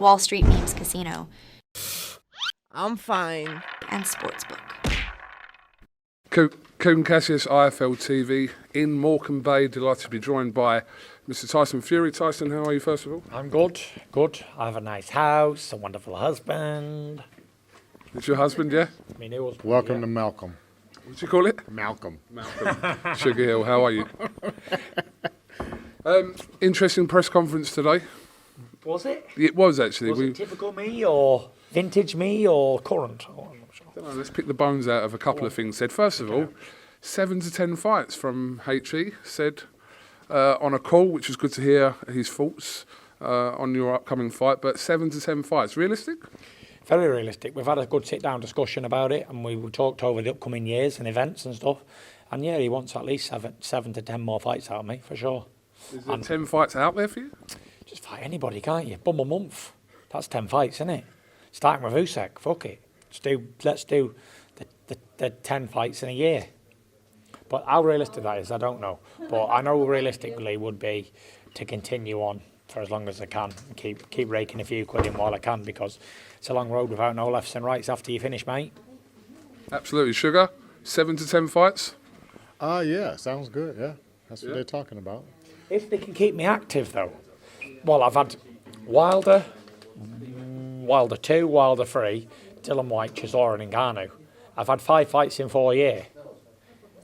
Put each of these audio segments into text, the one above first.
Wall Street Memes Casino, I'm fine. and Sportsbook. KUGAN CASSIUS IFLTV in Morecambe Bay. Delighted to be joined by Mr. Tyson Fury. Tyson, how are you, first of all? I'm good, good. I have a nice house, a wonderful husband. It's your husband, yeah? My new husband, Welcome yeah. to Malcolm. What do you call it? Malcolm. Malcolm. Sugar Hill, how are you? Interesting press conference today. Was it? It was actually. Was it typical me or vintage me or current? Oh, I'm not sure. Don't know, let's pick the bones out of a couple of things said. First of all, 7 to 10 fights from HE said on a call, which was good to hear his thoughts on your upcoming fight. But 7 to 10 fights, realistic? Very realistic. We've had a good sit-down discussion about it, and we talked over the upcoming years and events and stuff. And yeah, he wants at least seven to 10 more fights out of me, for sure. Is there 10 fights out there for you? Just fight anybody, can't you? Bum a month. That's 10 fights, isn't it? Starting with Usyk, fuck it. Let's do the 10 fights in a year. But how realistic that is, I don't know. But I know realistically would be to continue on for as long as I can and keep raking a few quid in while I can, because it's a long road without no lefts and rights after you finish, mate. Absolutely. Sugar, 7 to 10 fights? Yeah, sounds good, yeah. That's what they're talking about. If they can keep me active, though. Well, I've had Wilder 2, Wilder 3, Dylan White, Chisora and Ngannou. I've had 5 fights in 4 years,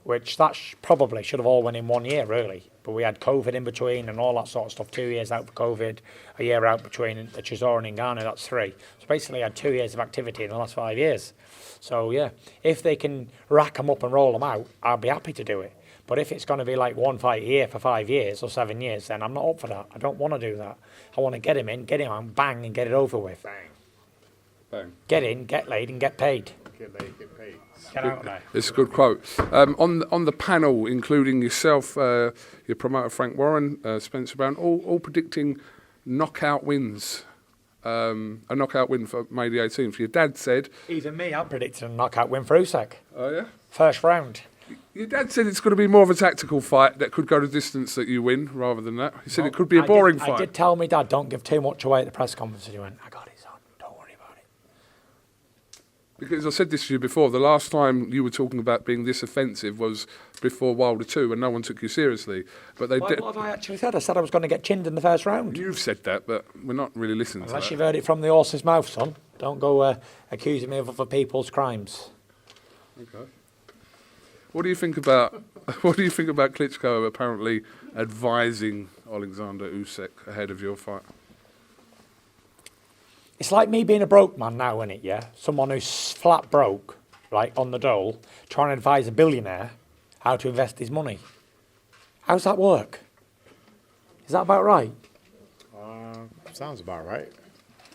which probably should have all went in 1 year, really. But we had COVID in between and all that sort of stuff. 2 years out for COVID, a year out between the Chisora and Ngannou, that's 3. So basically I had 2 years of activity in the last 5 years. So yeah, if they can rack them up and roll them out, I'll be happy to do it. But if it's going to be like 1 fight a year for 5 years or 7 years, then I'm not up for that. I don't want to do that. I want to get him in, get him on, bang, and get it over with. Bang. Bang. Get in, get laid, and get paid. Get laid, get paid. Get out of there. It's a good quote. On the panel, including yourself, your promoter Frank Warren, Spencer Brown, all predicting knockout wins. A knockout win for May the 18th. Your dad said... Even me, I'm predicting a knockout win for Usyk. Oh, yeah? First round. Your dad said it's going to be more of a tactical fight that could go the distance that you win, rather than that. He said it could be a boring fight. I did tell my dad, don't give too much away at the press conference. And he went, I got it, son. Don't worry about it. Because I said this to you before, the last time you were talking about being this offensive was before Wilder 2, and no one took you seriously. But they What have I actually said? I said I was going to get chinned in the first round. You've said that, but we're not really listening to Unless that. you've heard it from the horse's mouth, son. Don't go accusing me of other people's crimes. Okay. What do you think about Klitschko apparently advising Alexander Usyk ahead of your fight? It's like me being a broke man now, isn't it, yeah? Someone who's flat broke, right, on the dole, trying to advise a billionaire how to invest his money. How's that work? Is that about right? Sounds about right.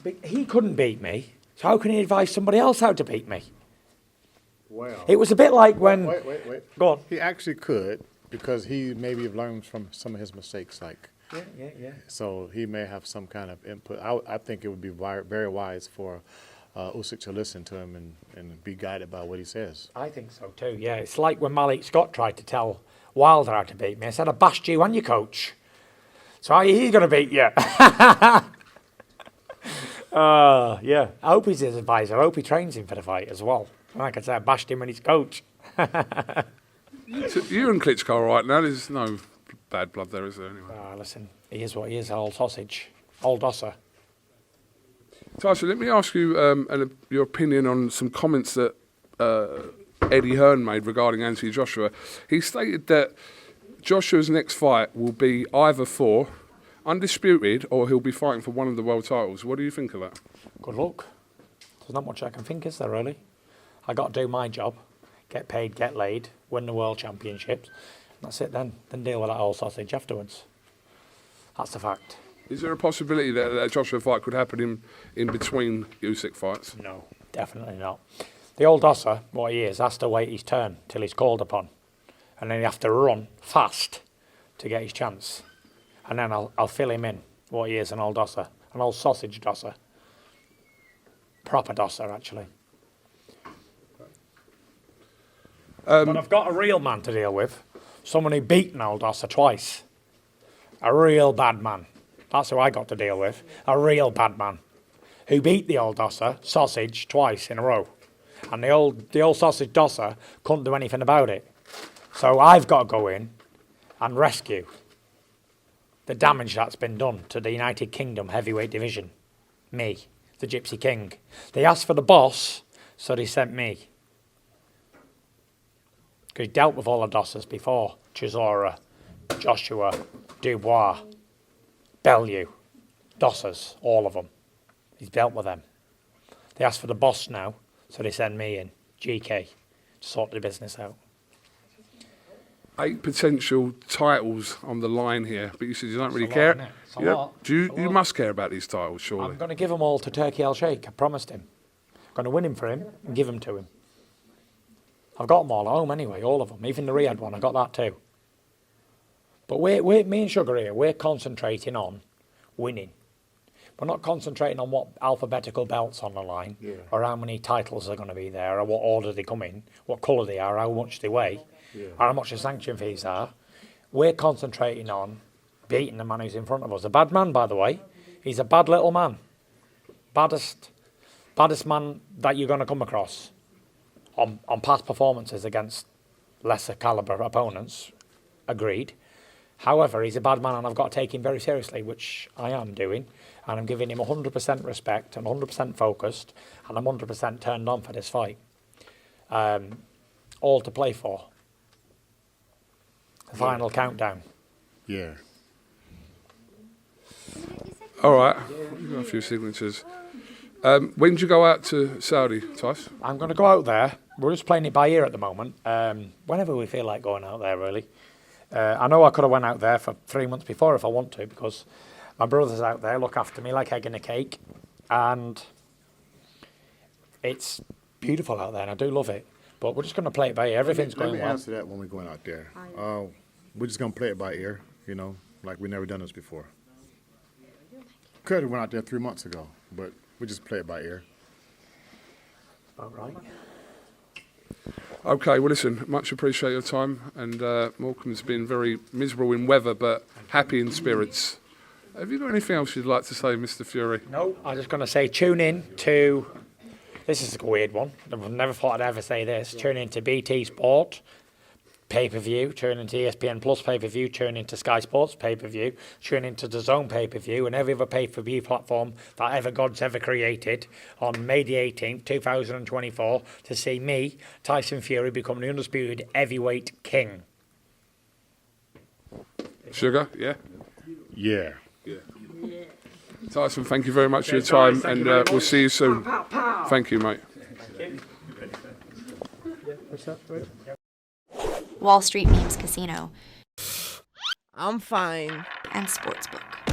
But he couldn't beat me, so how can he advise somebody else how to beat me? Well, It was a bit like when... Wait. Go on. He actually could, because he maybe have learned from some of his mistakes, like. Yeah. So he may have some kind of input. I think it would be very wise for Usyk to listen to him and be guided by what he says. I think so too, yeah. It's like when Malik Scott tried to tell Wilder how to beat me. I said, I bashed you and your coach. So how are you going to beat you? Yeah. I hope he's his advisor. I hope he trains him for the fight as well. Like I said, I bashed him and his coach. So you and Klitschko are right now. There's no bad blood there, is there, anyway? Listen, he is what he is, old sausage. Old Osser. Tyson, let me ask you your opinion on some comments that Eddie Hearn made regarding Anthony Joshua. He stated that Joshua's next fight will be either for undisputed or he'll be fighting for one of the world titles. What do you think of that? Good luck. There's not much I can think, is there, really? I got to do my job, get paid, get laid, win the world championships. That's it then. Then deal with that old sausage afterwards. That's the fact. Is there a possibility that that Joshua fight could happen in between Usyk fights? No, definitely not. The old Osser, what he is, has to wait his turn till he's called upon. And then he have to run fast to get his chance. And then I'll fill him in, what he is, an old Osser. An old sausage dosser. Proper dosser, actually. But I've got a real man to deal with. Someone who beat an old Osser twice. A real bad man. That's who I got to deal with. A real bad man. who beat the old Dosser, Sausage, twice in a row. And the old Sausage Dosser couldn't do anything about it. So I've got to go in and rescue the damage that's been done to the United Kingdom heavyweight division. Me, the Gypsy King. They asked for the boss, so they sent me. Because he dealt with all the Dossers before. Chisora, Joshua, Dubois, Bellew, Dossers, all of them. He's dealt with them. They asked for the boss now, so they send me in, GK, to sort the business out. 8 potential titles on the line here, but you said you don't really care. Lot, it's a lot. You must care about these titles, surely. I'm going to give them all to Turkey Al Sheikh. I promised him. I'm going to win him for him and give them to him. I've got them all at home anyway, all of them. Even the Riyadh one, I got that too. But me and Sugar here, we're concentrating on winning. We're not concentrating on what alphabetical belts on the line, or how many titles are going to be there, or what order they come in, what colour they are, how much they weigh, or how much the sanction fees are. We're concentrating on beating the man who's in front of us. A bad man, by the way. He's a bad little man. Baddest man that you're going to come across on past performances against lesser calibre opponents. Agreed. However, he's a bad man and I've got to take him very seriously, which I am doing. And I'm giving him 100% respect and 100% focused, and I'm 100% turned on for this fight. All to play for. The final countdown. Yeah. All right, we've got a few signatures. When did you go out to Saudi, Tyson? I'm going to go out there. We're just playing it by ear at the moment. Whenever we feel like going out there, really. I know I could have went out there for 3 months before if I want to, because my brothers out there look after me like egg in a cake, and it's beautiful out there, and I do love it. But we're just going to play it by ear. Everything's going well. Let me answer that when we're going out there. We're just going to play it by ear, you know, like we've never done this before. Could have went out there 3 months ago, but we just play it by ear. About right. Okay, well, listen, much appreciate your time, and Morecambe's been very miserable in weather, but happy in spirits. Have you got anything else you'd like to say, Mr. Fury? No, I'm just going to say tune in to, this is a weird one, I've never thought I'd ever say this, tune in to BT Sport pay-per-view, tune into ESPN Plus pay-per-view, tune into Sky Sports pay-per-view, tune into DAZN pay-per-view and every other pay-per-view platform that ever God's ever created on May the 18th, 2024 to see me, Tyson Fury, become the undisputed heavyweight king. Sugar, yeah? Yeah. Tyson, thank you very much for your time, and we'll see you soon. Thank you, mate. Wall Street Memes Casino, I'm fine. and Sportsbook.